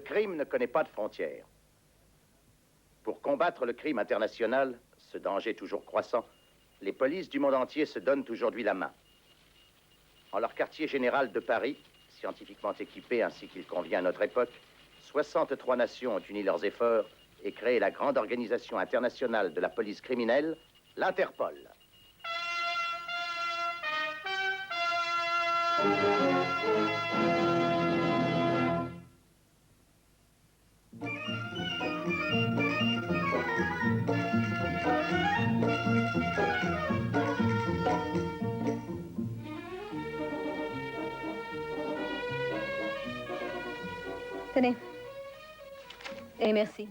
Le crime ne connaît pas de frontières. Pour combattre le crime international, ce danger toujours croissant, les polices du monde entier se donnent aujourd'hui la main. En leur quartier général de Paris, scientifiquement équipé ainsi qu'il convient à notre époque, 63 nations ont uni leurs efforts et créé la grande organisation internationale de la police criminelle, l'Interpol. Tenez. Et merci.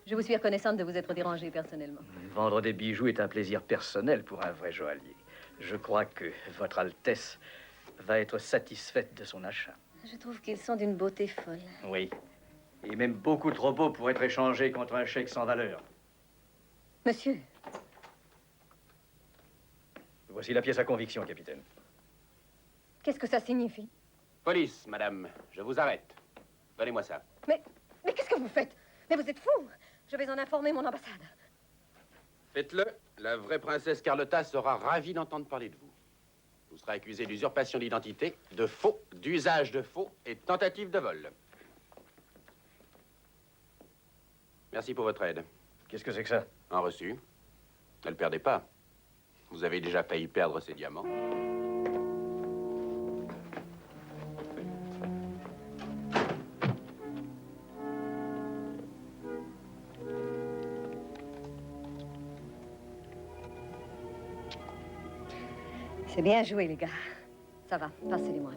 Je vous suis reconnaissante de vous être dérangé personnellement. Vendre des bijoux est un plaisir personnel pour un vrai joaillier. Je crois que Votre Altesse va être satisfaite de son achat. Je trouve qu'ils sont d'une beauté folle. Oui. Et même beaucoup trop beaux pour être échangés contre un chèque sans valeur. Monsieur. Voici la pièce à conviction, capitaine. Qu'est-ce que ça signifie? Police, madame, je vous arrête. Donnez-moi ça. Mais qu'est-ce que vous faites? Mais vous êtes fou! Je vais en informer mon ambassade. Faites-le. La vraie princesse Carlotta sera ravie d'entendre parler de vous. Vous serez accusé d'usurpation d'identité, de faux, d'usage de faux et de tentative de vol. Merci pour votre aide. Qu'est-ce que c'est que ça? Un reçu. Ne le perdez pas. Vous avez déjà failli perdre ces diamants. C'est bien joué, les gars. Ça va, passez-les-moi.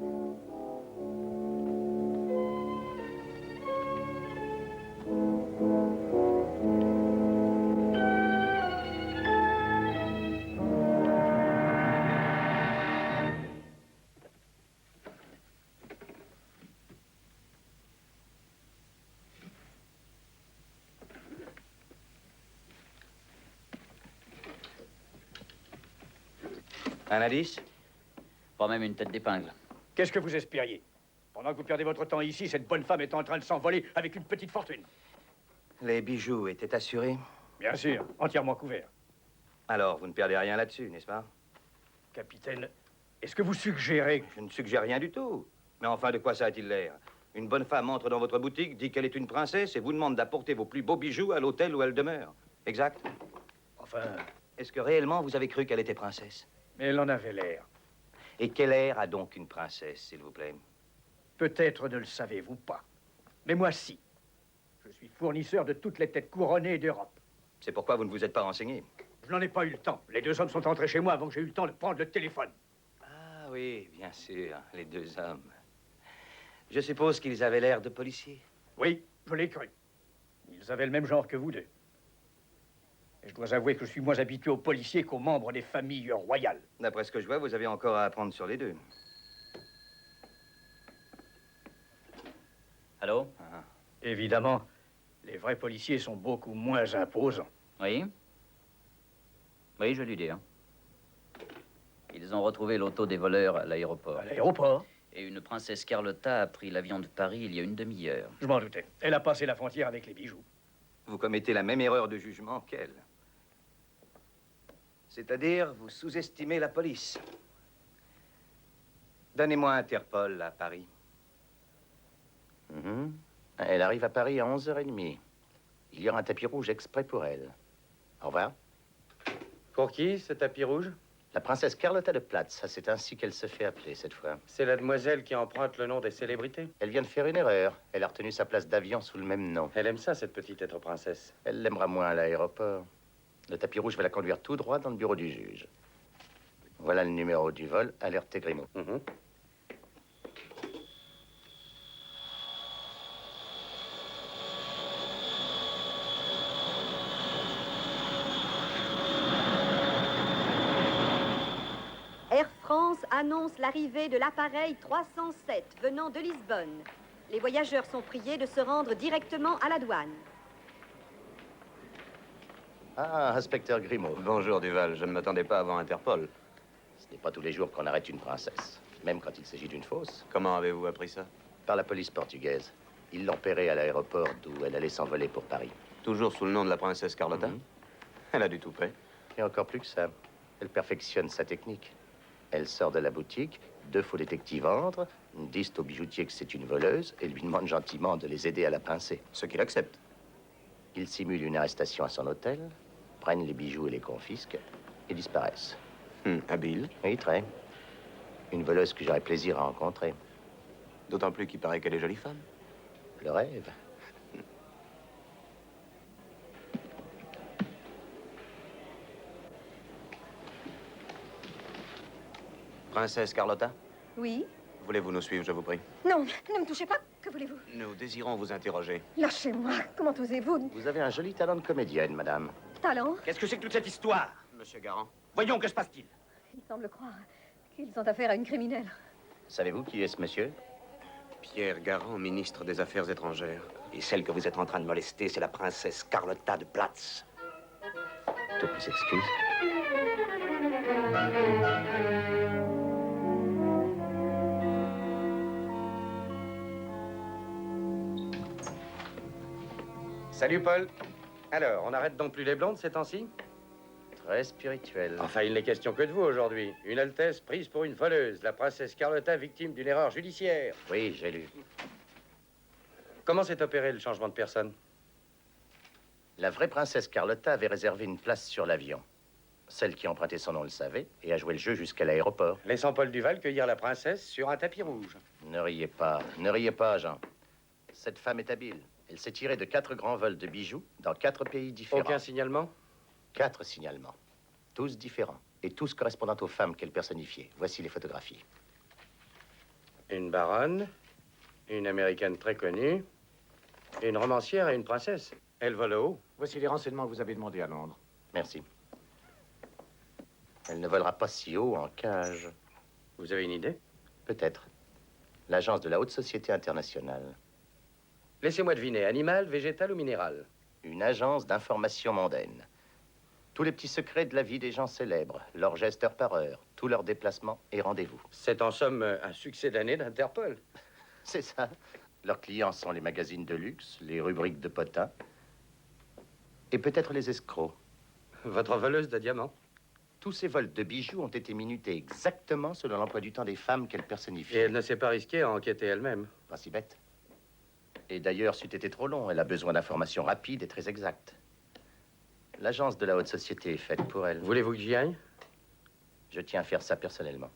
Un indice? Pas même une tête d'épingle. Qu'est-ce que vous espériez? Pendant que vous perdez votre temps ici, cette bonne femme est en train de s'envoler avec une petite fortune. Les bijoux étaient assurés? Bien sûr, entièrement couverts. Alors, vous ne perdez rien là-dessus, n'est-ce pas? Capitaine, est-ce que vous suggérez... Je ne suggère rien du tout. Mais enfin, de quoi ça a-t-il l'air? Une bonne femme entre dans votre boutique, dit qu'elle est une princesse et vous demande d'apporter vos plus beaux bijoux à l'hôtel où elle demeure. Exact? Enfin... Est-ce que réellement vous avez cru qu'elle était princesse? Mais elle en avait l'air. Et quel air a donc une princesse, s'il vous plaît? Peut-être ne le savez-vous pas. Mais moi, si. Je suis fournisseur de toutes les têtes couronnées d'Europe. C'est pourquoi vous ne vous êtes pas renseigné. Je n'en ai pas eu le temps. Les deux hommes sont entrés chez moi avant que j'aie eu le temps de prendre le téléphone. Ah oui, bien sûr, les deux hommes. Je suppose qu'ils avaient l'air de policiers. Oui, je l'ai cru. Ils avaient le même genre que vous deux. Et je dois avouer que je suis moins habitué aux policiers qu'aux membres des familles royales. D'après ce que je vois, vous avez encore à apprendre sur les deux. Allô? Ah. Évidemment, les vrais policiers sont beaucoup moins imposants. Oui? Oui, je lui dis. Ils ont retrouvé l'auto des voleurs à l'aéroport. À l'aéroport? Et une princesse Carlotta a pris l'avion de Paris il y a une demi-heure. Je m'en doutais. Elle a passé la frontière avec les bijoux. Vous commettez la même erreur de jugement qu'elle. C'est-à-dire, vous sous-estimez la police. Donnez-moi Interpol à Paris. Elle arrive à Paris à 11h30. Il y aura un tapis rouge exprès pour elle. Au revoir. Pour qui, ce tapis rouge? La princesse Carlotta de Platz, c'est ainsi qu'elle se fait appeler cette fois. C'est la demoiselle qui emprunte le nom des célébrités. Elle vient de faire une erreur. Elle a retenu sa place d'avion sous le même nom. Elle aime ça, cette petite être princesse. Elle l'aimera moins à l'aéroport. Le tapis rouge va la conduire tout droit dans le bureau du juge. Voilà le numéro du vol, alertez Grimaud. Air France annonce l'arrivée de l'appareil 307 venant de Lisbonne. Les voyageurs sont priés de se rendre directement à la douane. Ah, inspecteur Grimaud. Bonjour, Duval. Je ne m'attendais pas à voir Interpol. Ce n'est pas tous les jours qu'on arrête une princesse, même quand il s'agit d'une fausse. Comment avez-vous appris ça? Par la police portugaise. Ils l'ont repérée à l'aéroport d'où elle allait s'envoler pour Paris. Toujours sous le nom de la princesse Carlotta? Elle a du tout près. Et encore plus que ça, elle perfectionne sa technique. Elle sort de la boutique, 2 faux détectives entrent, disent au bijoutier que c'est une voleuse et lui demandent gentiment de les aider à la pincer. Ce qu'il accepte. Ils simulent une arrestation à son hôtel, prennent les bijoux et les confisquent et disparaissent. Habile. Oui, très. Une voleuse que j'aurais plaisir à rencontrer. D'autant plus qu'il paraît qu'elle est jolie femme. Le rêve. Princesse Carlotta, Oui? voulez-vous nous suivre, je vous prie? Non, ne me touchez pas. Que voulez-vous? Nous désirons vous interroger. Lâchez-moi. Comment osez-vous? Vous avez un joli talent de comédienne, madame. Talent? Qu'est-ce que c'est que toute cette histoire? Monsieur Garand. Voyons, que se passe-t-il? Il semble croire qu'ils ont affaire à une criminelle. Savez-vous qui est ce monsieur? Pierre Garand, ministre des Affaires étrangères. Et celle que vous êtes en train de molester, c'est la princesse Carlotta de Platz. Toutes mes excuses. Salut, Paul. Alors, on n'arrête donc plus les blondes ces temps-ci? Très spirituel. Enfin, il n'est question que de vous aujourd'hui. Une Altesse prise pour une voleuse, la princesse Carlotta victime d'une erreur judiciaire. Oui, j'ai lu. Comment s'est opéré le changement de personne? La vraie princesse Carlotta avait réservé une place sur l'avion. Celle qui empruntait son nom le savait et a joué le jeu jusqu'à l'aéroport. Laissant Paul Duval cueillir la princesse sur un tapis rouge. Ne riez pas, Jean. Cette femme est habile. Elle s'est tirée de 4 grands vols de bijoux dans 4 pays différents. Aucun signalement? 4 signalements. Tous différents. Et tous correspondant aux femmes qu'elle personnifiait. Voici les photographies. Une baronne, une américaine très connue, une romancière et une princesse. Elle vole haut. Voici les renseignements que vous avez demandés à Londres. Merci. Elle ne volera pas si haut en cage. Vous avez une idée? Peut-être. L'agence de la haute société internationale. Laissez-moi deviner, animal, végétal ou minéral? Une agence d'information mondaine. Tous les petits secrets de la vie des gens célèbres, leurs gestes heure par heure, tous leurs déplacements et rendez-vous. C'est en somme un succès d'année d'Interpol. C'est ça. Leurs clients sont les magazines de luxe, les rubriques de potins et peut-être les escrocs. Votre voleuse de diamants? Tous ces vols de bijoux ont été minutés exactement selon l'emploi du temps des femmes qu'elle Et personnifiait. elle ne s'est pas risquée à enquêter elle-même. Pas si bête. Et d'ailleurs, c'eût été trop long. Elle a besoin d'informations rapides et très exactes. L'agence de la haute société est faite pour elle. Voulez-vous que j'y aille? Je tiens à faire ça personnellement.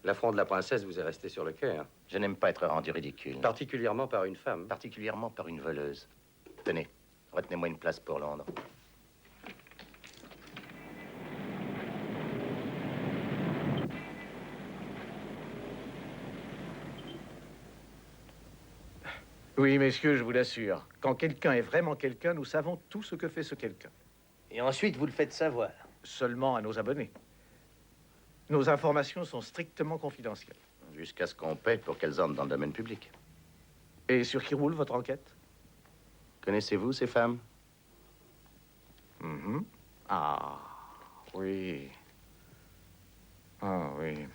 L'affront de la princesse vous est resté sur le cœur. Je n'aime pas être rendu ridicule. Particulièrement par une femme. Particulièrement par une voleuse. Tenez, retenez-moi une place pour Londres. Oui, messieurs, je vous l'assure. Quand quelqu'un est vraiment quelqu'un, nous savons tout ce que fait ce quelqu'un. Et ensuite, vous le faites savoir. Seulement à nos abonnés. Nos informations sont strictement confidentielles. Jusqu'à ce qu'on paie pour qu'elles entrent dans le domaine public. Et sur qui roule votre enquête? Connaissez-vous ces femmes? Ah, oui. Ah, oui.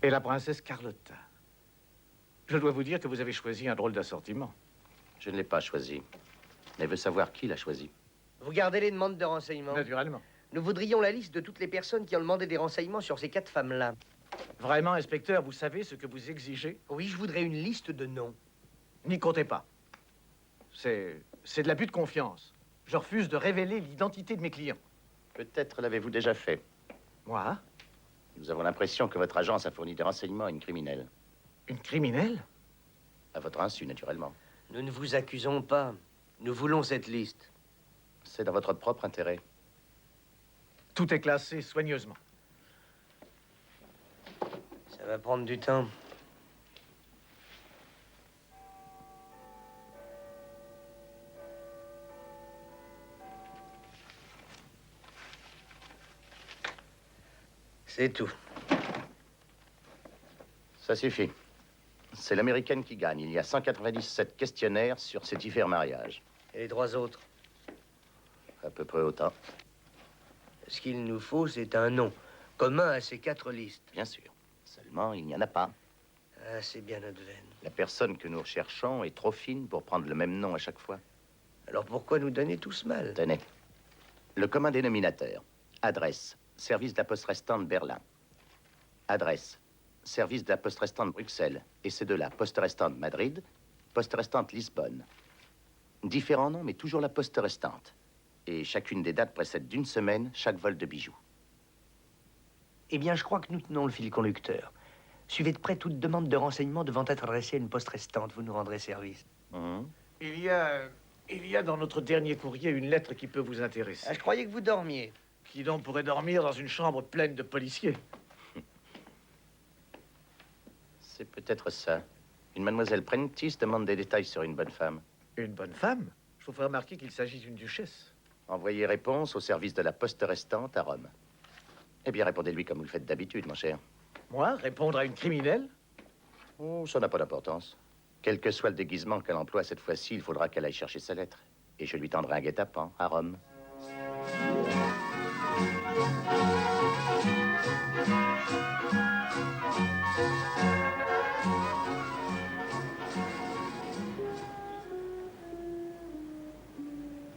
Et la princesse Carlotta. Je dois vous dire que vous avez choisi un drôle d'assortiment. Je ne l'ai pas choisi. Mais veut savoir qui l'a choisi. Vous gardez les demandes de renseignements? Naturellement. Nous voudrions la liste de toutes les personnes qui ont demandé des renseignements sur ces 4 femmes-là. Vraiment, inspecteur, vous savez ce que vous exigez? Oui, je voudrais une liste de noms. N'y comptez pas. C'est de l'abus de confiance. Je refuse de révéler l'identité de mes clients. Peut-être l'avez-vous déjà fait. Moi? Nous avons l'impression que votre agence a fourni des renseignements à une criminelle. Une criminelle? À votre insu, naturellement. Nous ne vous accusons pas. Nous voulons cette liste. C'est dans votre propre intérêt. Tout est classé soigneusement. Ça va prendre du temps. C'est tout. Ça suffit. C'est l'américaine qui gagne. Il y a 197 questionnaires sur ces divers mariages. Et les 3 autres? À peu près autant. Ce qu'il nous faut, c'est un nom commun à ces 4 listes. Bien sûr. Seulement, il n'y en a pas. Ah, c'est bien notre veine. La personne que nous recherchons est trop fine pour prendre le même nom à chaque fois. Alors pourquoi nous donner tout ce mal? Tenez. Le commun dénominateur. Adresse. Service de la poste restante Berlin. Adresse. Service de la poste restante Bruxelles. Et ces deux-là, poste restante Madrid, poste restante Lisbonne. Différents noms, mais toujours la poste restante. Et chacune des dates précède d'une semaine chaque vol de bijoux. Eh bien, je crois que nous tenons le fil conducteur. Suivez de près toute demande de renseignement devant être adressée à une poste restante. Vous nous rendrez service. Il y a dans notre dernier courrier une lettre qui peut vous intéresser. Ah, je croyais que vous dormiez. Qui donc pourrait dormir dans une chambre pleine de policiers? C'est peut-être ça. Une mademoiselle Prentice demande des détails sur une bonne femme. Une bonne femme? Je vous ferai remarquer qu'il s'agit d'une duchesse. Envoyez réponse au service de la poste restante à Rome. Eh bien, répondez-lui comme vous le faites d'habitude, mon cher. Moi, répondre à une criminelle? Oh, ça n'a pas d'importance. Quel que soit le déguisement qu'elle emploie cette fois-ci, il faudra qu'elle aille chercher sa lettre. Et je lui tendrai un guet-apens à Rome.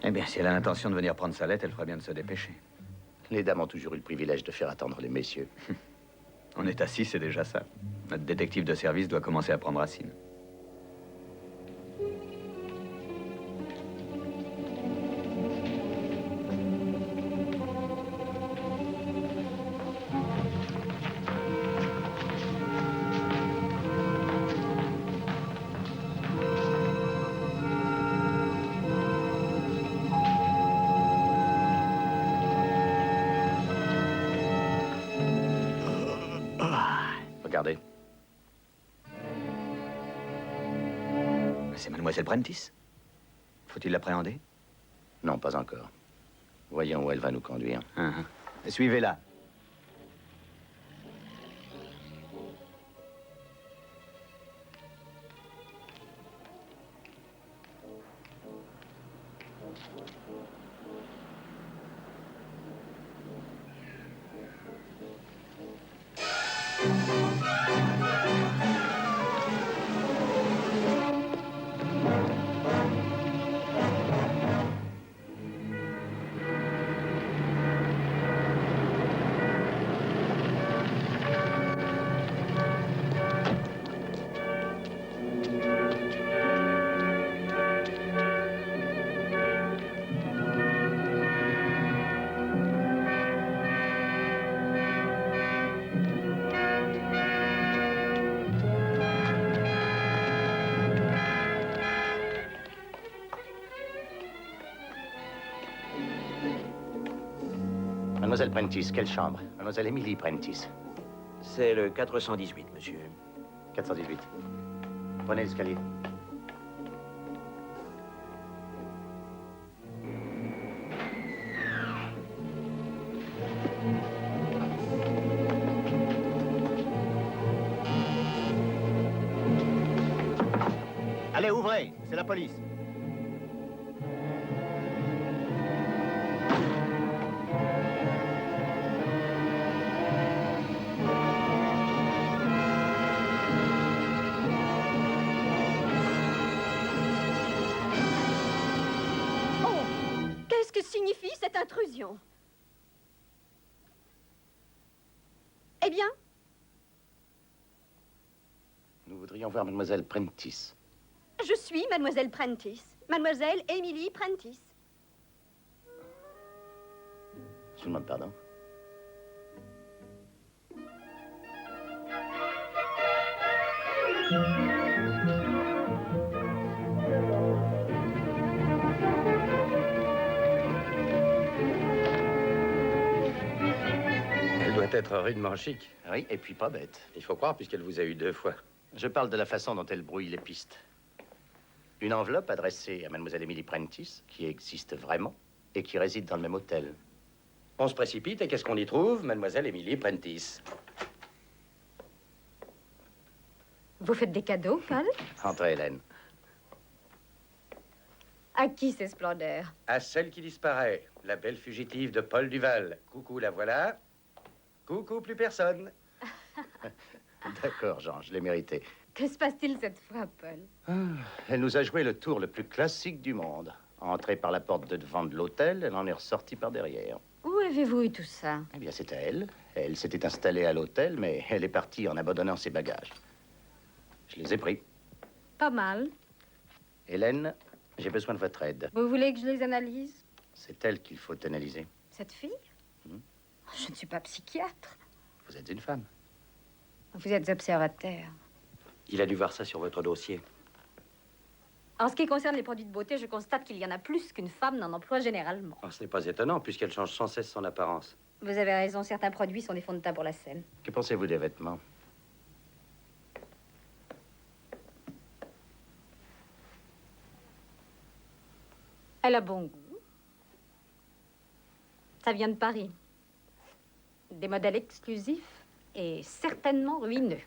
Eh bien, si elle a l'intention de venir prendre sa lettre, elle ferait bien de se dépêcher. Les dames ont toujours eu le privilège de faire attendre les messieurs. On est assis, c'est déjà ça. Notre détective de service doit commencer à prendre racine. Regardez. C'est mademoiselle Prentice. Faut-il l'appréhender? Non, pas encore. Voyons où elle va nous conduire. Suivez-la. Mademoiselle Prentice, quelle chambre? Mademoiselle Emily Prentice. C'est le 418, monsieur. 418. Prenez l'escalier. Allez, ouvrez, c'est la police. Qu'est-ce que signifie cette intrusion? Eh bien, Nous voudrions voir mademoiselle Prentice. je suis mademoiselle Prentice. Mademoiselle Emily Prentice. Je vous demande pardon. Elle doit être rudement chic. Oui, et puis pas bête. Il faut croire, puisqu'elle vous a eu 2 fois. Je parle de la façon dont elle brouille les pistes. Une enveloppe adressée à mademoiselle Emily Prentice, qui existe vraiment, et qui réside dans le même hôtel. On se précipite et qu'est-ce qu'on y trouve, mademoiselle Emily Prentice? Vous faites des cadeaux, Cal? Entrez, Hélène. À qui ces splendeurs? À celle qui disparaît, la belle fugitive de Paul Duval. Coucou, la voilà. Coucou, plus personne. D'accord, Jean, je l'ai mérité. Que se passe-t-il cette fois, Paul? Elle nous a joué le tour le plus classique du monde. Entrée par la porte de devant de l'hôtel, elle en est ressortie par derrière. Où avez-vous eu tout ça? Eh bien, c'était elle. Elle s'était installée à l'hôtel, mais elle est partie en abandonnant ses bagages. Je les ai pris. Pas mal. Hélène, j'ai besoin de votre aide. Vous voulez que je les analyse? C'est elle qu'il faut analyser. Cette fille? Je ne suis pas psychiatre. Vous êtes une femme. Vous êtes observateur. Il a dû voir ça sur votre dossier. En ce qui concerne les produits de beauté, je constate qu'il y en a plus qu'une femme n'en emploie généralement. Oh, ce n'est pas étonnant, puisqu'elle change sans cesse son apparence. Vous avez raison, certains produits sont des fonds de teint pour la scène. Que pensez-vous des vêtements? Elle a bon goût. Ça vient de Paris. Des modèles exclusifs et certainement ruineux.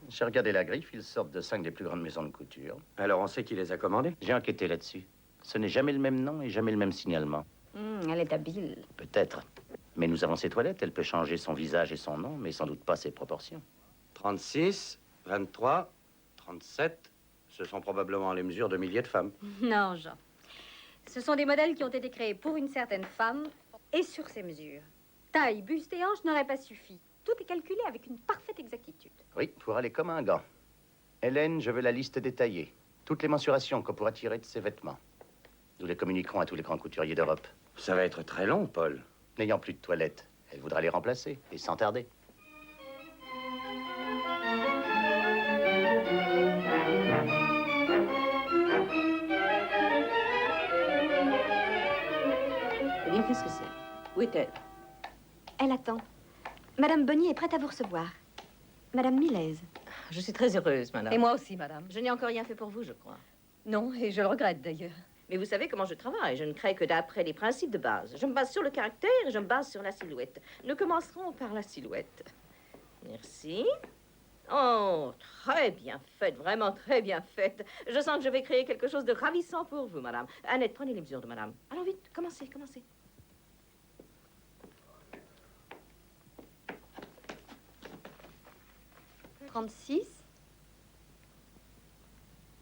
J'ai regardé la griffe, ils sortent de 5 des plus grandes maisons de couture. Alors on sait qui les a commandés? J'ai enquêté là-dessus. Ce n'est jamais le même nom et jamais le même signalement. Elle est habile. Peut-être. Mais nous avons ses toilettes. Elle peut changer son visage et son nom, mais sans doute pas ses proportions. 36, 23, 37, ce sont probablement les mesures de milliers de femmes. Non, Jean. Ce sont des modèles qui ont été créés pour une certaine femme et sur ses mesures. Taille, buste et hanche n'auraient pas suffi. Tout est calculé avec une parfaite exactitude. Oui, pour aller comme un gant. Hélène, je veux la liste détaillée. Toutes les mensurations qu'on pourra tirer de ses vêtements. Nous les communiquerons à tous les grands couturiers d'Europe. Ça va être très long, Paul. N'ayant plus de toilettes, elle voudra les remplacer, et sans tarder. Eh bien, qu'est-ce que c'est? Où est-elle? Elle attend. Madame Bonnier est prête à vous recevoir. Madame Milez. Je suis très heureuse, madame. Et moi aussi, madame. Je n'ai encore rien fait pour vous, je crois. Non, et je le regrette d'ailleurs. Mais vous savez comment je travaille. Je ne crée que d'après les principes de base. Je me base sur le caractère et je me base sur la silhouette. Nous commencerons par la silhouette. Merci. Oh, très bien faite, vraiment très bien faite. Je sens que je vais créer quelque chose de ravissant pour vous, madame. Annette, prenez les mesures de madame. Alors vite, commencez, commencez. « 36,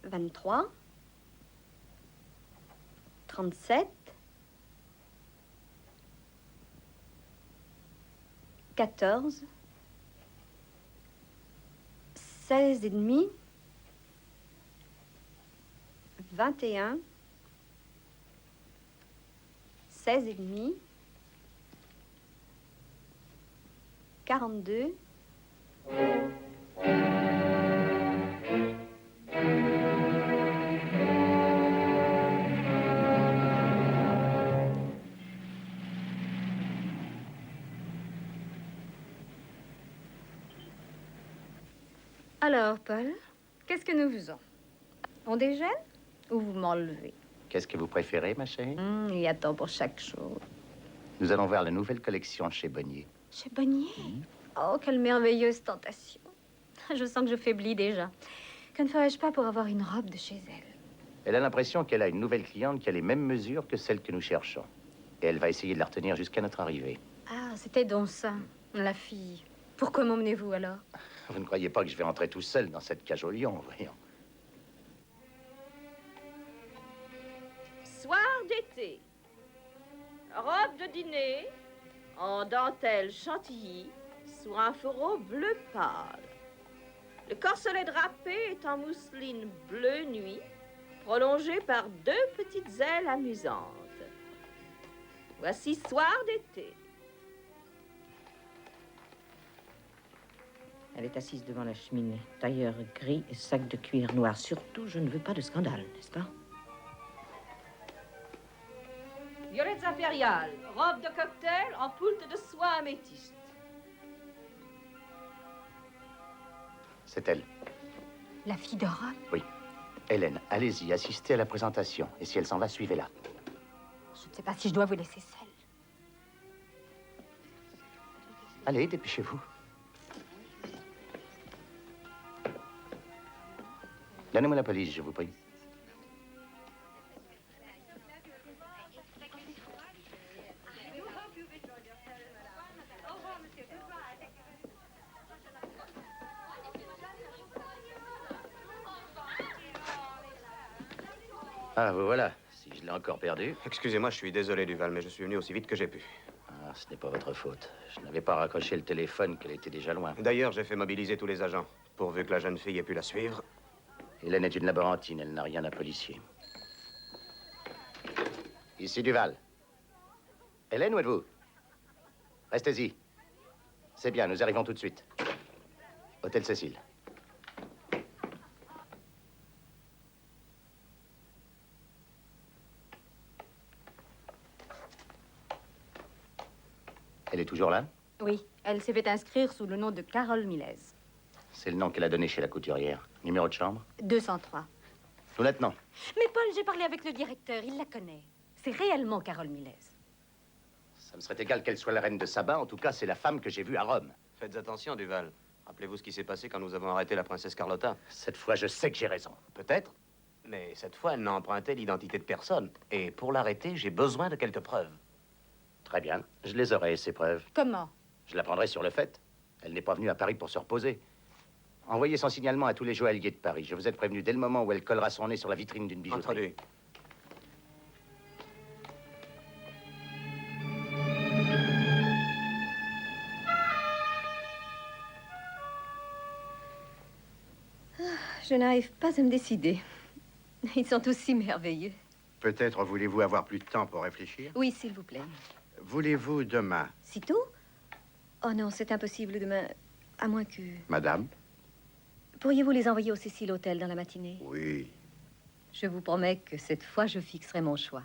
23, 37, 14, 16 et demi, 21, 16 et demi, 42. Alors, Paul, qu'est-ce que nous faisons? On déjeune ou vous m'enlevez? Qu'est-ce que vous préférez, ma chérie? Il y a temps pour chaque chose. Nous allons voir la nouvelle collection chez Bonnier. Chez Bonnier? Oh, quelle merveilleuse tentation. Je sens que je faiblis déjà. Que ne ferais-je pas pour avoir une robe de chez elle? Elle a l'impression qu'elle a une nouvelle cliente qui a les mêmes mesures que celle que nous cherchons. Et elle va essayer de la retenir jusqu'à notre arrivée. Ah, c'était donc ça, la fille. Pourquoi m'emmenez-vous alors? Vous ne croyez pas que je vais entrer tout seul dans cette cage au lion, voyons. Soir d'été. Robe de dîner en dentelle chantilly sur un fourreau bleu pâle. Le corselet drapé est en mousseline bleu nuit, prolongé par 2 petites ailes amusantes. Voici soir d'été. Elle est assise devant la cheminée, tailleur gris et sac de cuir noir. Surtout, je ne veux pas de scandale, n'est-ce pas? Violettes impériales, robe de cocktail en poulpe de soie améthyste. C'est elle. La fille de robe? Oui. Hélène, allez-y, assistez à la présentation. Et si elle s'en va, suivez-la. Je ne sais pas si je dois vous laisser seule. Allez, dépêchez-vous. Donnez-moi la police, je vous prie. Ah, vous voilà. Si je l'ai encore perdu. Excusez-moi, je suis désolé, Duval, mais je suis venu aussi vite que j'ai pu. Ah, ce n'est pas votre faute. Je n'avais pas raccroché le téléphone, qu'elle était déjà loin. D'ailleurs, j'ai fait mobiliser tous les agents, pourvu que la jeune fille ait pu la suivre. Hélène est une laborantine, elle n'a rien d'un policier. Ici Duval. Hélène, où êtes-vous? Restez-y. C'est bien, nous arrivons tout de suite. Hôtel Cécile. Elle est toujours là? Oui, elle s'est fait inscrire sous le nom de Carole Milez. C'est le nom qu'elle a donné chez la couturière. Numéro de chambre? 203. Nous maintenant. Mais Paul, j'ai parlé avec le directeur, il la connaît. C'est réellement Carole Milez. Ça me serait égal qu'elle soit la reine de Saba. En tout cas, c'est la femme que j'ai vue à Rome. Faites attention, Duval. Rappelez-vous ce qui s'est passé quand nous avons arrêté la princesse Carlotta. Cette fois, je sais que j'ai raison. Peut-être, mais cette fois, elle n'a emprunté l'identité de personne. Et pour l'arrêter, j'ai besoin de quelques preuves. Très bien. Je les aurai, ces preuves. Comment? Je la prendrai sur le fait. Elle n'est pas venue à Paris pour se reposer. Envoyez son signalement à tous les joailliers de Paris. Je vous ai prévenu dès le moment où elle collera son nez sur la vitrine d'une bijouterie. Entendu. Je n'arrive pas à me décider. Ils sont aussi merveilleux. Peut-être voulez-vous avoir plus de temps pour réfléchir? Oui, s'il vous plaît. Voulez-vous demain? Si tôt? Oh non, c'est impossible demain. À moins que... Madame? Pourriez-vous les envoyer au Cécile Hôtel dans la matinée? Oui. Je vous promets que cette fois, je fixerai mon choix.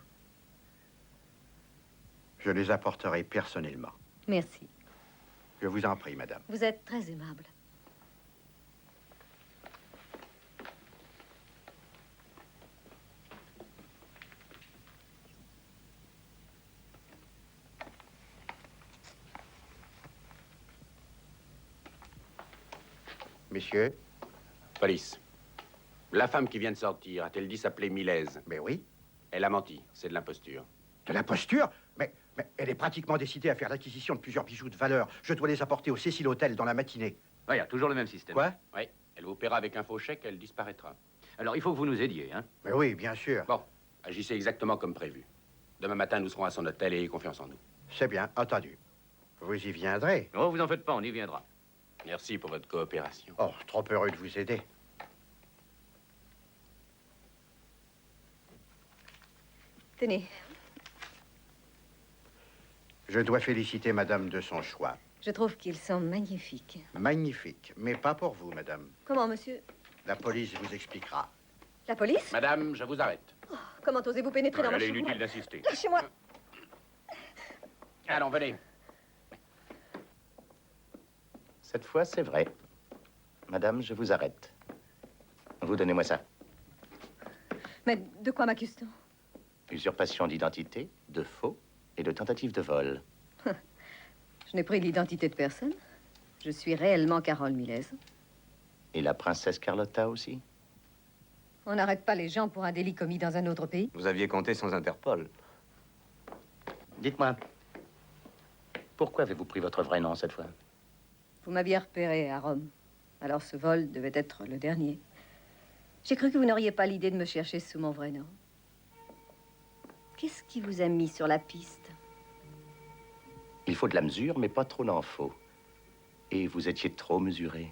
Je les apporterai personnellement. Merci. Je vous en prie, madame. Vous êtes très aimable. Messieurs? Police. La femme qui vient de sortir, a-t-elle dit s'appeler Milez? Mais oui. Elle a menti. C'est de l'imposture. De l'imposture? Mais elle est pratiquement décidée à faire l'acquisition de plusieurs bijoux de valeur. Je dois les apporter au Cécile Hôtel dans la matinée. Il y a toujours le même système. Quoi? Oui. Elle vous paiera avec un faux chèque, elle disparaîtra. Alors, il faut que vous nous aidiez, hein? Mais oui, bien sûr. Bon, agissez exactement comme prévu. Demain matin, nous serons à son hôtel et ayez confiance en nous. C'est bien, entendu. Vous y viendrez. Oh, vous en faites pas, on y viendra. Merci pour votre coopération. Oh, trop heureux de vous aider. Tenez, Je dois féliciter madame de son choix. je trouve qu'ils sont magnifiques. Magnifique, mais pas pour vous, madame. Comment, monsieur? La police vous expliquera. La police? Madame, je vous arrête. Comment osez-vous pénétrer dans ma Elle est chambre? inutile d'insister. Lâchez-moi! Allons, venez. Cette fois, c'est vrai. Madame, je vous arrête. Vous donnez-moi ça. Mais de quoi m'accuse-t-on? Usurpation d'identité, de faux et de tentative de vol. Je n'ai pris l'identité de personne. Je suis réellement Carole Milez. Et la princesse Carlotta aussi? On n'arrête pas les gens pour un délit commis dans un autre pays. Vous aviez compté sans Interpol. Dites-moi, pourquoi avez-vous pris votre vrai nom cette fois? Vous m'aviez repéré à Rome. Alors ce vol devait être le dernier. J'ai cru que vous n'auriez pas l'idée de me chercher sous mon vrai nom. Qu'est-ce qui vous a mis sur la piste? Il faut de la mesure, mais pas trop d'en faut. Et vous étiez trop mesuré.